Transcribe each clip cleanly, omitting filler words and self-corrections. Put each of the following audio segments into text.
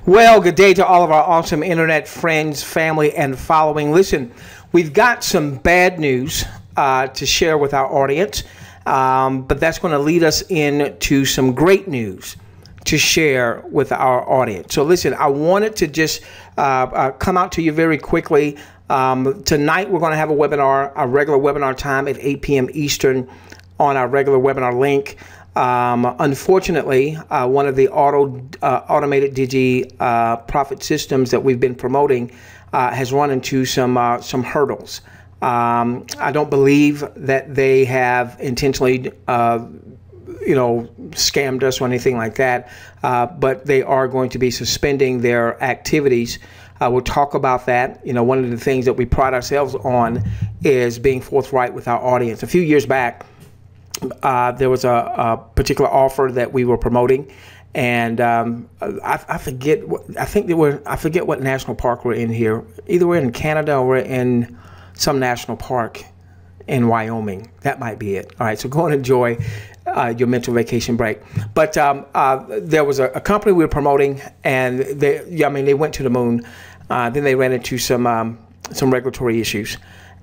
Well, good day to all of our awesome internet friends, family, and following. Listen, we've got some bad news to share with our audience, but that's going to lead us into some great news to share with our audience. So listen, I wanted to just come out to you very quickly. Tonight, we're going to have a webinar, a regular webinar time at 8 p.m. Eastern on our regular webinar link. Unfortunately, one of the automated Digi profit systems that we've been promoting has run into some hurdles. I don't believe that they have intentionally, scammed us or anything like that, but they are going to be suspending their activities. We'll talk about that. One of the things that we pride ourselves on is being forthright with our audience. A few years back, there was a particular offer that we were promoting, and I forget what national park we're in here. Either we're in Canada or we're in some national park in Wyoming. That might be it. All right, so go and enjoy your mental vacation break. But there was a company we were promoting, and they went to the moon. Then they ran into some regulatory issues.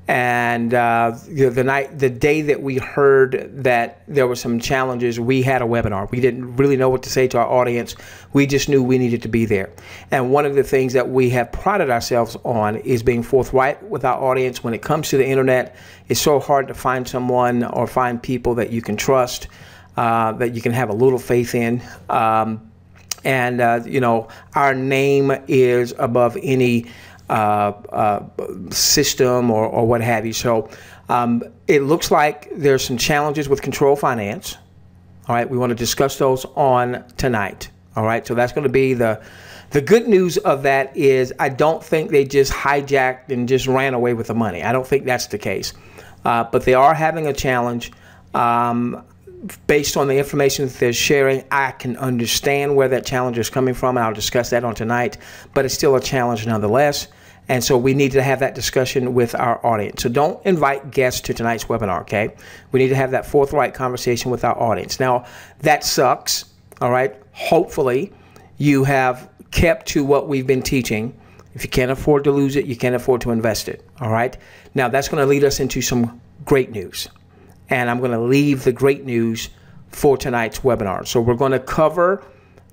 And the day that we heard that there were some challenges, we had a webinar. We didn't really know what to say to our audience. We just knew we needed to be there. And one of the things that we have prided ourselves on is being forthright with our audience. When it comes to the internet, it's so hard to find someone or find people that you can trust, that you can have a little faith in. Our name is above any system or what have you. So it looks like there's some challenges with Control Finance. All right, we want to discuss those on tonight. All right, so that's going to be the good news of that is I don't think they just hijacked and just ran away with the money. I don't think that's the case, but they are having a challenge. Based on the information that they're sharing, I can understand where that challenge is coming from, and I'll discuss that on tonight, but it's still a challenge nonetheless. And so we need to have that discussion with our audience. So don't invite guests to tonight's webinar, okay? We need to have that forthright conversation with our audience. Now, that sucks, all right? Hopefully, you have kept to what we've been teaching. If you can't afford to lose it, you can't afford to invest it, all right? Now, that's going to lead us into some great news. And I'm going to leave the great news for tonight's webinar. So we're going to cover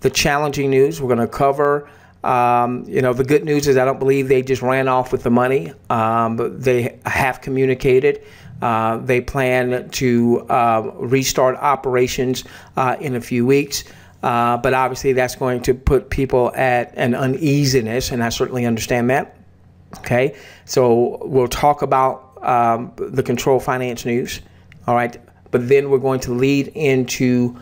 the challenging news. We're going to cover, the good news is I don't believe they just ran off with the money. They have communicated. They plan to restart operations in a few weeks. But obviously that's going to put people at an uneasiness, and I certainly understand that. Okay, so we'll talk about the Control Finance news. All right, but then we're going to lead into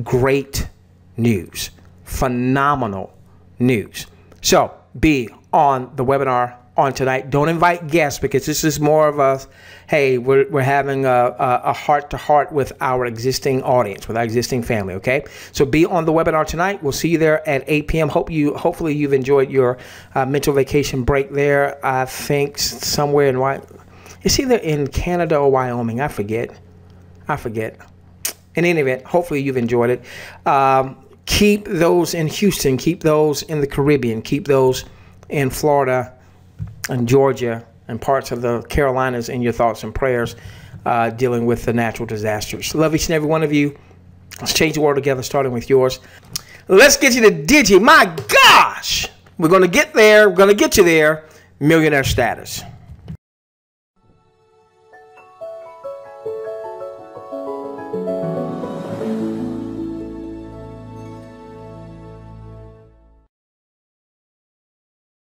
great news, phenomenal news. So be on the webinar on tonight. Don't invite guests, because this is more of a, hey, we're having a heart-to-heart with our existing audience, with our existing family, okay? So be on the webinar tonight. We'll see you there at 8 p.m. Hopefully you've enjoyed your mental vacation break there. I think somewhere in it's either in Canada or Wyoming. I forget. In any event, hopefully you've enjoyed it. Keep those in Houston. Keep those in the Caribbean. Keep those in Florida and Georgia and parts of the Carolinas in your thoughts and prayers, dealing with the natural disasters. Love each and every one of you. Let's change the world together, starting with yours. Let's get you to Digi. My gosh! We're going to get there. We're going to get you there. Millionaire status.